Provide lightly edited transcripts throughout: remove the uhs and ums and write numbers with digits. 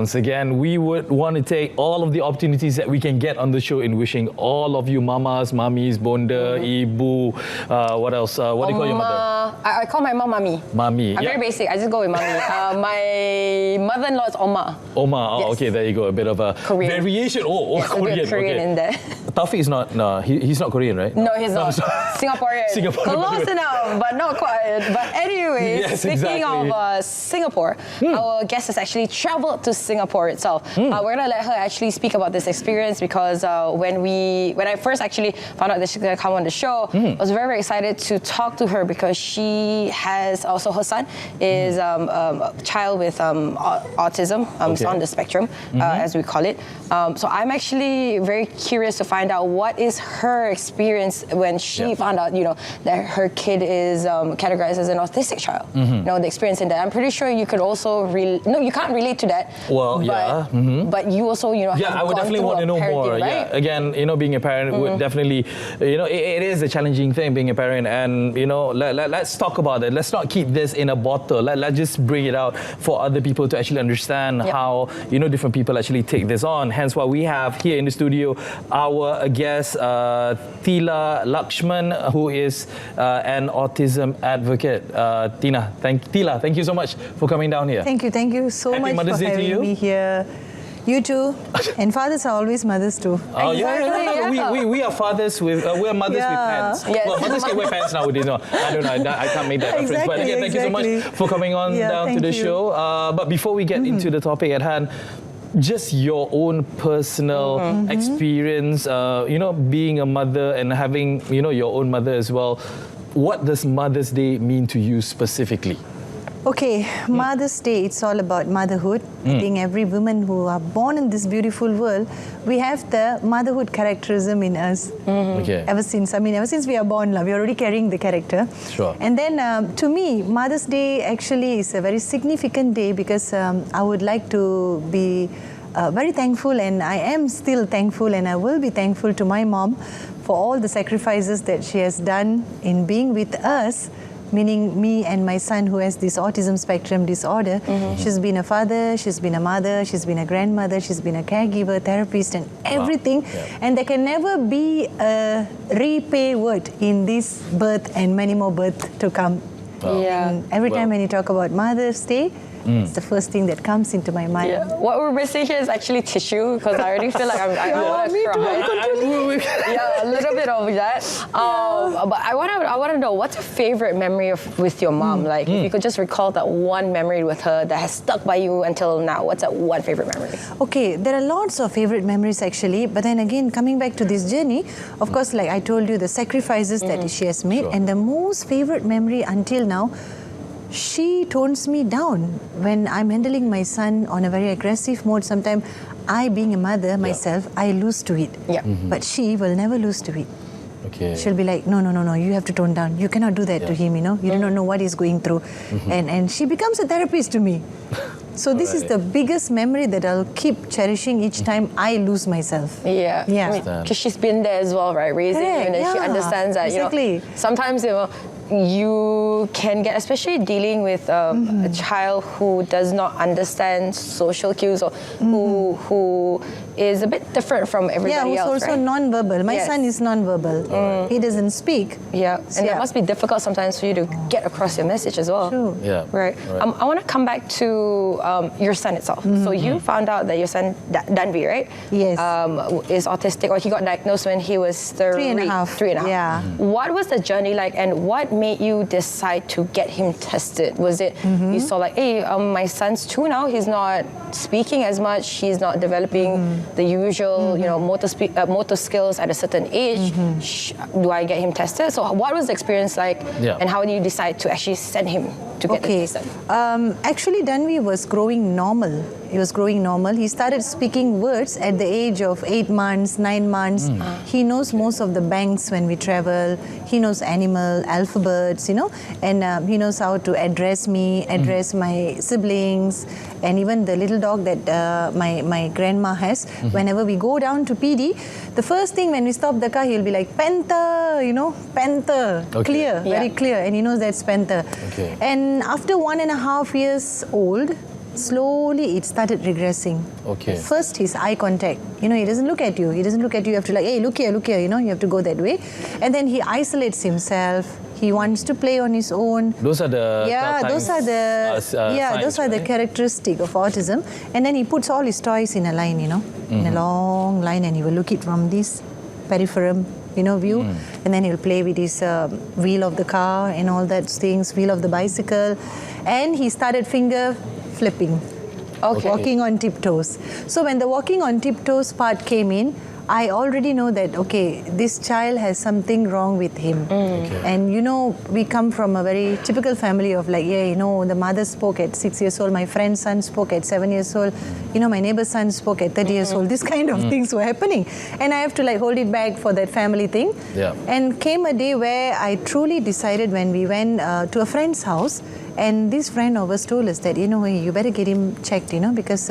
Once again, we would want to take all of the opportunities that we can get on the show in wishing all of you mamas, mummies, bonda, ibu, what else? What do you call your mother? I call my mom Mami. Mami. I'm very basic. I just go with Mami. My mother-in-law is Oma. Oma. Oh, Yes. okay, there you go. A bit of a Korean. variation. Oh, Yes, Korean. a bit of Korean in there. Taufik is not. No, he's not Korean, right? No, he's not. Singaporean. Singaporean. Close enough, but not quite. But anyways, Yes, speaking exactly. of Singapore, our guest has actually traveled to Singapore itself. We're gonna let her actually speak about this experience because when I first actually found out that she's gonna come on the show, I was very, very excited to talk to her because she has also her son is a child with autism, it's on the spectrum as we call it. So I'm actually very curious to find out what is her experience when she found out, that her kid is categorized as an autistic child. The experience in that. I'm pretty sure you could also no, you can't relate to that. Well, but you also, have I would gone definitely through want to know parenting, more. right? Yeah, again, being a parent would definitely, it is a challenging thing being a parent, and let's talk about it. Let's not keep this in a bottle. Let's just bring it out for other people to actually understand how different people actually take this on. Hence why we have here in the studio our guest THILA LAXSHMAN, who is an autism advocate. THILA, thank you so much for coming down here. Thank you so Happy much Mother's for Day to you. having me here. You too. And fathers are always mothers too. Oh yeah. We are fathers with we are mothers with pants. Yes. Well, mothers can wear pants nowadays. No, I don't know. I can't make that reference. But again, thank you so much for coming on down to the show. But before we get into the topic at hand, just your own personal experience, being a mother and having your own mother as well. What does Mother's Day mean to you specifically? Okay, Mother's Day, it's all about motherhood. I think every woman who are born in this beautiful world, we have the motherhood characterism in us. Okay. Ever since we are born, we're already carrying the character. Sure. And then to me, Mother's Day actually is a very significant day because I would like to be very thankful, and I am still thankful, and I will be thankful to my mom for all the sacrifices that she has done in being with us, meaning me and my son who has this autism spectrum disorder. She's been a father, she's been a mother, she's been a grandmother, she's been a caregiver, therapist, and everything. Wow. Yeah. And there can never be a repay word in this birth and many more births to come. Wow. Yeah. And every time when you talk about Mother's Day, it's the first thing that comes into my mind. Yeah. What we're missing here is actually tissue because I already feel like I want to cry. Yeah, a little bit of that. But I want to know, what's your favorite memory with your mom? Like, if you could just recall that one memory with her that has stuck by you until now, what's that one favorite memory? Okay, there are lots of favorite memories actually, but then again, coming back to this journey, of course, like I told you, the sacrifices that she has made, and the most favorite memory until now, she tones me down when I'm handling my son on a very aggressive mode. Sometimes I, being a mother myself, I lose to it. Yeah. But she will never lose to it. Okay. She'll be like, no, you have to tone down. You cannot do that to him, You do not know what he's going through. And she becomes a therapist to me. So this is the biggest memory that I'll keep cherishing each time I lose myself. Yeah. Yeah. Because she's been there as well, right? Raising you, and then she understands that, exactly. Sometimes, you can get, especially dealing with a child who does not understand social cues or who is a bit different from everybody else, who's also right? non-verbal. My son is non-verbal. He doesn't speak. Yeah, and that must be difficult sometimes for you to get across your message as well. True. Yeah. Right. I want to come back to your son itself. So you found out that your son, Danvi, right? Yes. Is autistic, or he got diagnosed when he was 3 and a half. Yeah. What was the journey like, and what made you decide to get him tested? Was it you saw like, hey, my son's 2 now, he's not speaking as much, he's not developing the usual, motor skills at a certain age. Do I get him tested? So what was the experience like, and how did you decide to actually send him to get tested? Actually, Danvi was growing normal. He was growing normal. He started speaking words at the age of 8 months, 9 months. He knows most of the banks when we travel. He knows animal, alphabets, and he knows how to address me, address my siblings, and even the little dog that my grandma has. Whenever we go down to PD, the first thing when we stop the car, he'll be like, Panther, Panther. Okay. Clear, very clear. And he knows that's Panther. Okay. And after 1.5 years old, slowly it started regressing. Okay. First, his eye contact. You know, he doesn't look at you. He doesn't look at you. You have to like, hey, look here, you know, you have to go that way. And then he isolates himself. He wants to play on his own. Those are the those are the signs, those are the right? characteristic of autism. And then he puts all his toys in a line, you know, in a long line, and he will look it from this peripheral, you know, view, and then he'll play with his wheel of the car and all that things, wheel of the bicycle, and he started finger flipping, walking on tiptoes. So when the walking on tiptoes part came in, I already know that, okay, this child has something wrong with him. And you know, we come from a very typical family of like, yeah, you know, the mother spoke at 6 years old, my friend's son spoke at 7 years old, you know, my neighbor's son spoke at 30 years old. This kind of things were happening. And I have to like hold it back for that family thing. Yeah. And came a day where I truly decided when we went to a friend's house, and this friend of us told us that, you know, you better get him checked, you know, because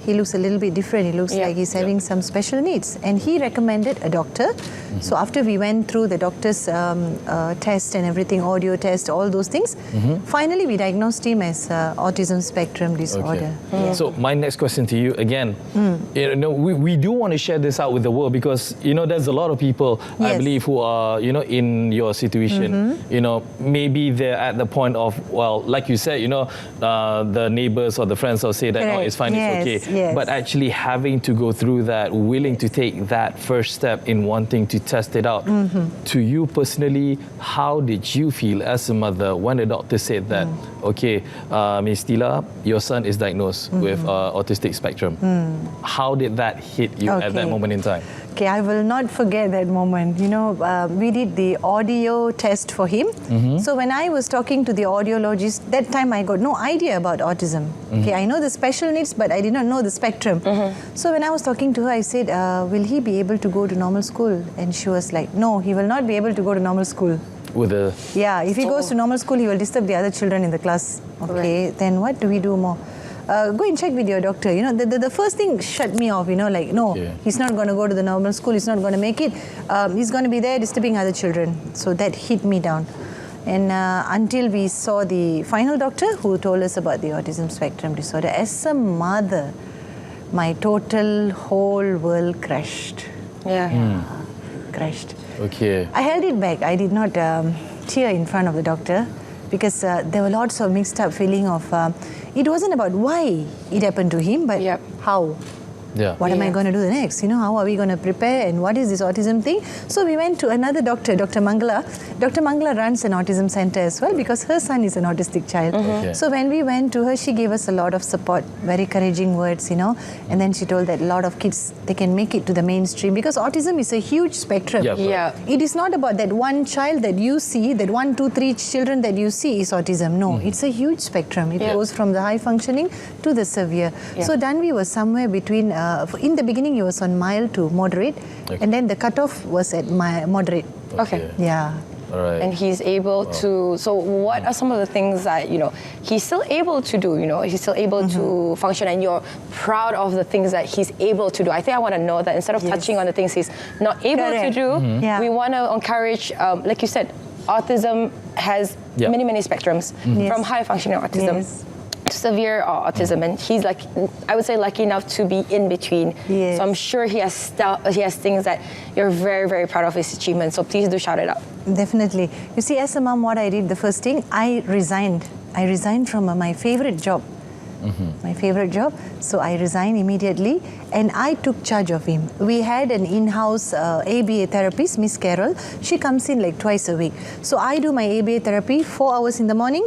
he looks a little bit different. He looks like he's having some special needs. And he recommended a doctor. So after we went through the doctor's test and everything, audio test, all those things, finally we diagnosed him as autism spectrum disorder. So my next question to you again, you know, we do want to share this out with the world because, you know, there's a lot of people, I believe, who are, you know, in your situation, you know, maybe they're at the point of, well, like you said, you know, the neighbors or the friends will say that, oh, it's fine, it's okay. But actually having to go through that, willing to take that first step in wanting to test it out. To you personally, how did you feel as a mother when the doctor said that, okay, Ms. THILA, your son is diagnosed with autistic spectrum? How did that hit you at that moment in time? Okay, I will not forget that moment. You know, we did the audio test for him. So when I was talking to the audiologist, that time I got no idea about autism. Okay, I know the special needs, but I did not know the spectrum. So when I was talking to her, I said, will he be able to go to normal school? And she was like, no, he will not be able to go to normal school. If he goes to normal school, he will disturb the other children in the class. Okay, then what do we do more? Go and check with your doctor. You know, the first thing shut me off, you know, like, no, he's not going to go to the normal school, he's not going to make it. He's going to be there disturbing other children. So that hit me down. And until we saw the final doctor who told us about the autism spectrum disorder, as a mother, my total whole world crashed. Crashed. Okay. I held it back. I did not tear in front of the doctor because there were lots of mixed up feeling of, it wasn't about why it happened to him, but how. What am I going to do next? You know, how are we going to prepare and what is this autism thing? So we went to another doctor, Dr. Mangala. Dr. Mangala runs an autism center as well because her son is an autistic child. So when we went to her, she gave us a lot of support, very encouraging words, you know. And then she told that a lot of kids, they can make it to the mainstream because autism is a huge spectrum. It is not about that one child that you see, that 1, 2, 3 children that you see is autism. No, it's a huge spectrum. It goes from the high functioning to the severe. So Danvi was somewhere between in the beginning, he was on mild to moderate, and then the cutoff was at moderate. And he's able to, so what are some of the things that, you know, he's still able to do, you know, he's still able to function and you're proud of the things that he's able to do. I think I want to know that instead of touching on the things he's not able to do, we want to encourage, like you said, autism has many, many spectrums, from high functioning autism to severe autism, and he's like, I would say, lucky enough to be in between. So I'm sure he has things that you're very, very proud of his achievements. So please do shout it out. Definitely. You see, as a mom, what I did, the first thing, I resigned. I resigned from my favorite job. My favorite job. So I resigned immediately and I took charge of him. We had an in-house ABA therapist, Miss Carol. She comes in like twice a week. So I do my ABA therapy 4 hours in the morning,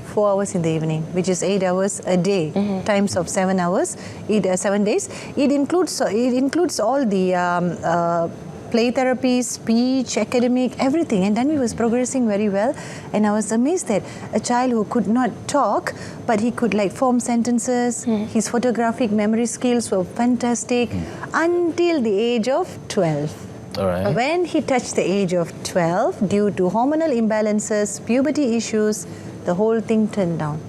4 hours in the evening, which is 8 hours a day, times of 7 hours, 7 days. It includes all the play therapy, speech, academic, everything. And then he was progressing very well. And I was amazed that a child who could not talk, but he could like form sentences, his photographic memory skills were fantastic until the age of 12. When he touched the age of 12, due to hormonal imbalances, puberty issues, the whole thing turned down.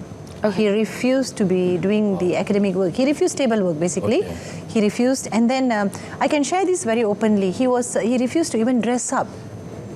He refused to be doing the academic work. He refused table work, basically. He refused. And then I can share this very openly. He refused to even dress up.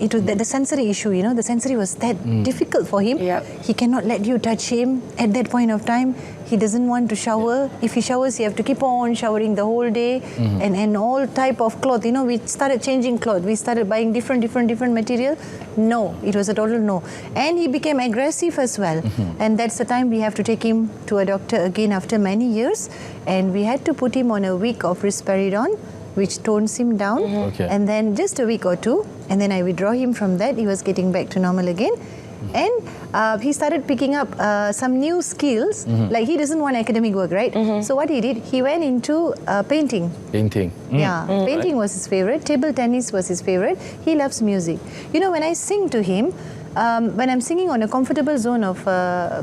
it was the sensory issue, you know, the sensory was that difficult for him. Yep. He cannot let you touch him at that point of time. He doesn't want to shower. If he showers, he have to keep on showering the whole day, and all type of cloth. You know, we started changing cloth. We started buying different material. No, it was a total no. And he became aggressive as well. And that's the time we have to take him to a doctor again after many years, and we had to put him on a week of risperidone, which tones him down, and then just a week or two, and then I withdraw him from that. He was getting back to normal again. And he started picking up some new skills. Like, he doesn't want academic work, right? So what he did, he went into painting. Painting. Yeah, painting was his favorite. Table tennis was his favorite. He loves music. You know, when I sing to him, when I'm singing on a comfortable zone of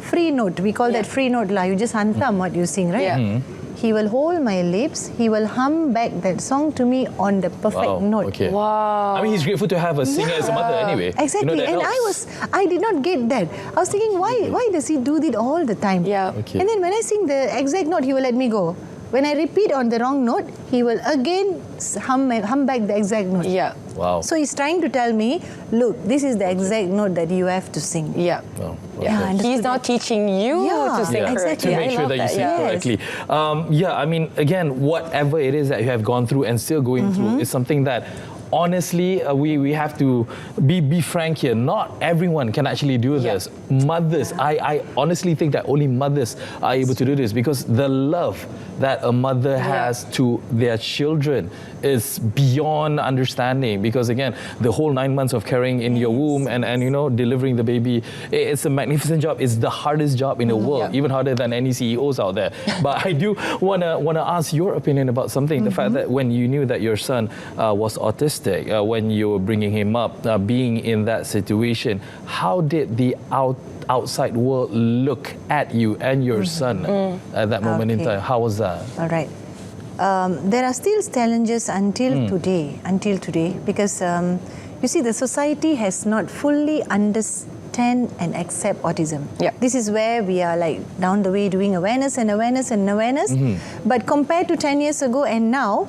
free note, we call that free note lah. You just hantam what you sing, right? He will hold my lips. He will hum back that song to me on the perfect note. Okay. Wow. I mean, he's grateful to have a singer as a mother anyway. Exactly. You know, that and helps. I did not get that. I was thinking, why does he do that all the time? Yeah. Okay. And then when I sing the exact note, he will let me go. When I repeat on the wrong note, he will again hum back the exact note. Yeah. Wow. So he's trying to tell me, look, this is the exact note that you have to sing. Yeah. Wow. Yeah, Okay. understood He's now that. teaching you Yeah, to sing Yeah, correctly. exactly. To make I sure love that you sing Yes. correctly. Yeah, I mean, again, whatever it is that you have gone through and still going through is something that, honestly, we have to be frank here. Not everyone can actually do this. Mothers, I honestly think that only mothers are able to do this, because the love that a mother has to their children is beyond understanding. Because again, the whole 9 months of carrying in your womb and you know, delivering the baby, it's a magnificent job. It's the hardest job in the world, even harder than any CEOs out there. But I do wanna ask your opinion about something. The fact that when you knew that your son was autistic, when you were bringing him up, being in that situation, how did the outside world look at you and your son at that moment in time? How was that? All right. There are still challenges until today, because you see, the society has not fully understand and accept autism. This is where we are like down the way doing awareness. But compared to 10 years ago and now,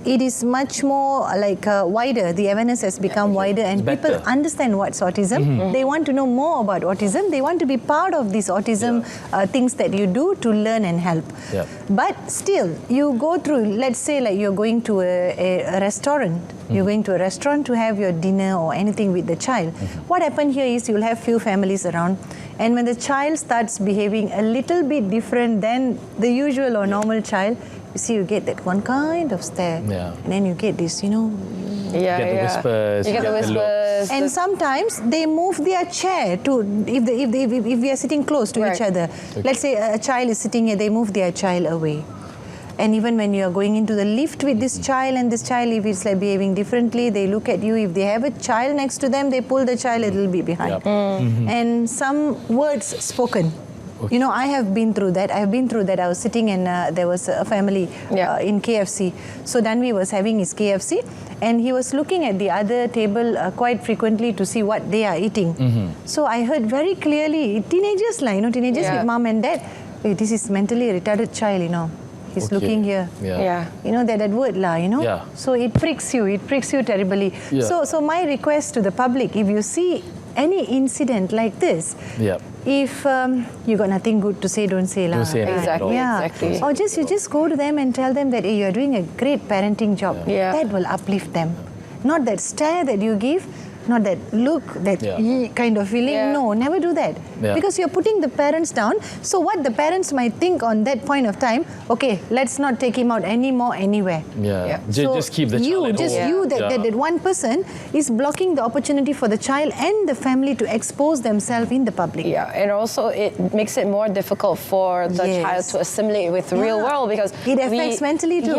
it is much more like wider. The awareness has become wider, and people understand what's autism. They want to know more about autism. They want to be part of these autism things that you do to learn and help. But still, you go through, let's say like you're going to a restaurant. You're going to a restaurant to have your dinner or anything with the child. What happened here is you'll have few families around, and when the child starts behaving a little bit different than the usual or normal child, you see, you get that one kind of stare, and then you get this, you know. You get the whispers. You get the whispers. And sometimes they move their chair to, if we are sitting close to each other. Let's say a child is sitting here, they move their child away. And even when you are going into the lift with this child, and this child, if it's like behaving differently, they look at you. If they have a child next to them, they pull the child a little bit behind. And some words spoken. You know, I have been through that. I was sitting and there was a family in KFC. So Danvi was having his KFC, and he was looking at the other table quite frequently to see what they are eating. So I heard very clearly, teenagers with mom and dad, hey, this is mentally retarded child, you know. He's looking here. You know, that word lah, you know. So it pricks you terribly. So my request to the public, if you see any incident like this, if you got nothing good to say, don't say lah. Don't say anything. Exactly. Or you just go to them and tell them that, hey, you are doing a great parenting job. That will uplift them. Not that stare that you give, not that look, that kind of feeling. No, never do that. Because you're putting the parents down. So what the parents might think on that point of time, okay, let's not take him out anymore anywhere. So just keep the child at home. That one person is blocking the opportunity for the child and the family to expose themselves in the public. And also it makes it more difficult for the child to assimilate with the real world, because it affects mentally too.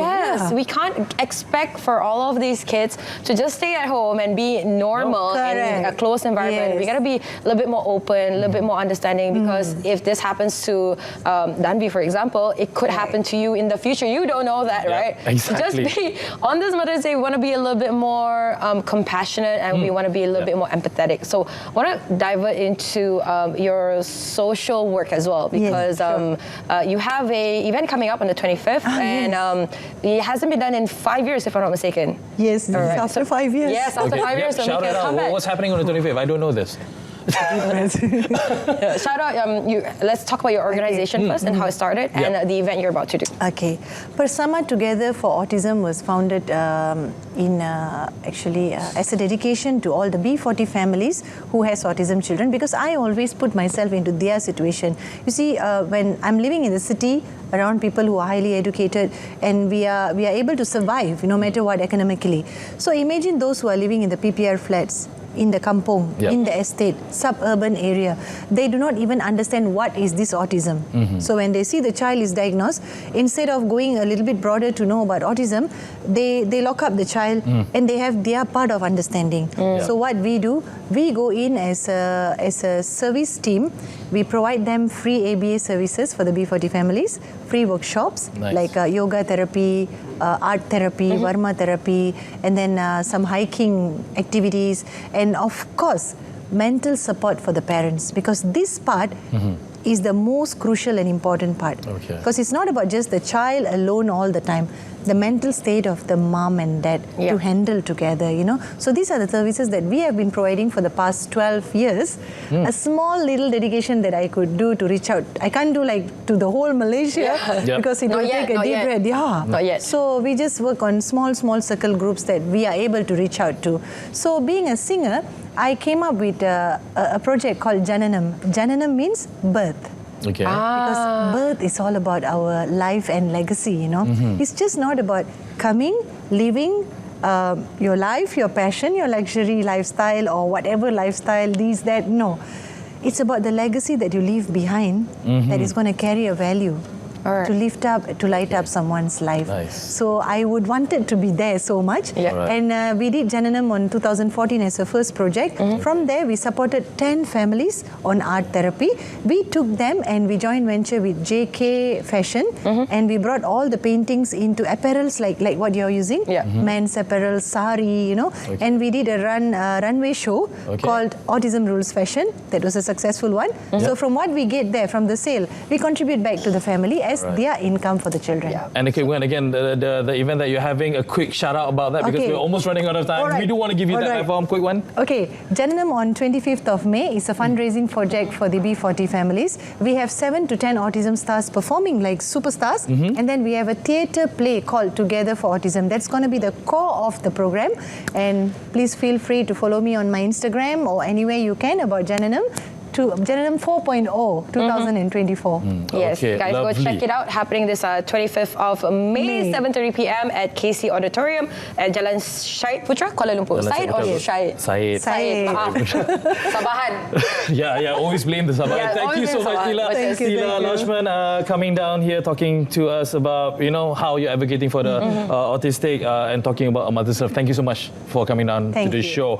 We can't expect for all of these kids to just stay at home and be normal in a closed environment. We got to be a little bit more open, a little bit more understanding, because if this happens to Danvi, for example, it could happen to you in the future. You don't know that, right? Exactly. Just be, on this Mother's Day, we want to be a little bit more compassionate, and we want to be a little bit more empathetic. So I want to divert into your social work as well, because you have an event coming up on the 25th, and it hasn't been done in 5 years, if I'm not mistaken. After 5 years. Yes, after 5 years. So Shout make it it out. Not bad. What's happening on the 25th? I don't know this. Shout out, let's talk about your organization first and how it started and the event you're about to do. Okay. Persama Together for Autism was founded as a dedication to all the B40 families who has autism children, because I always put myself into their situation. You see, when I'm living in the city around people who are highly educated, and we are able to survive no matter what academically. So imagine those who are living in the PPR flats, in the kampong, in the estate, suburban area. They do not even understand what is this autism. So when they see the child is diagnosed, instead of going a little bit broader to know about autism, they lock up the child and they have their part of understanding. So what we do, we go in as a service team. We provide them free ABA services for the B40 families, free workshops like yoga therapy, art therapy, Varma therapy, and then some hiking activities, and of course, mental support for the parents, because this part is the most crucial and important part. Because it's not about just the child alone all the time. The mental state of the mom and dad to handle together, So these are the services that we have been providing for the past 12 years. A small little dedication that I could do to reach out. I can't do like to the whole Malaysia because it will take a deep breath. Not yet. So we just work on small circle groups that we are able to reach out to. So being a singer, I came up with a project called Jananam. Jananam means birth. Okay. Because birth is all about our life and legacy, It's just not about coming, living your life, your passion, your luxury lifestyle or whatever lifestyle, these, that. No. It's about the legacy that you leave behind that is going to carry a value. To lift up, to light up someone's life. So I would want it to be there so much. And we did Jananam on 2014 as a first project. From there, we supported 10 families on art therapy. We took them and we joined venture with JK Fashion, and we brought all the paintings into apparels like what you're using, men's apparel, sari, and we did a runway show called Autism Rules Fashion. That was a successful one. So from what we get there, from the sale, we contribute back to the family as their income for the children. And okay, when again, the event that you're having, a quick shout out about that, because we're almost running out of time. We do want to give you that platform, quick one. Okay, Jananam on 25th of May is a fundraising project for the B40 families. We have 7 to 10 autism stars performing like superstars, and then we have a theatre play called Together for Autism. That's going to be the core of the program, and please feel free to follow me on my Instagram or anywhere you can about Jananam. To Jananam 4.0 2024. Yes, guys, lovely. go check it out. Happening this 25th of May, 7:30 p.m. at KC Auditorium at Jalan Syed Putra, Kuala Lumpur. Syed or Syed? Syed. Maaf. Sabahan. Always blame the Sabah. Thank you so much, THILA. THILA LAXSHMAN coming down here, talking to us about, how you're advocating for the autistic and talking about mother's love. Thank you so much for coming down to this show.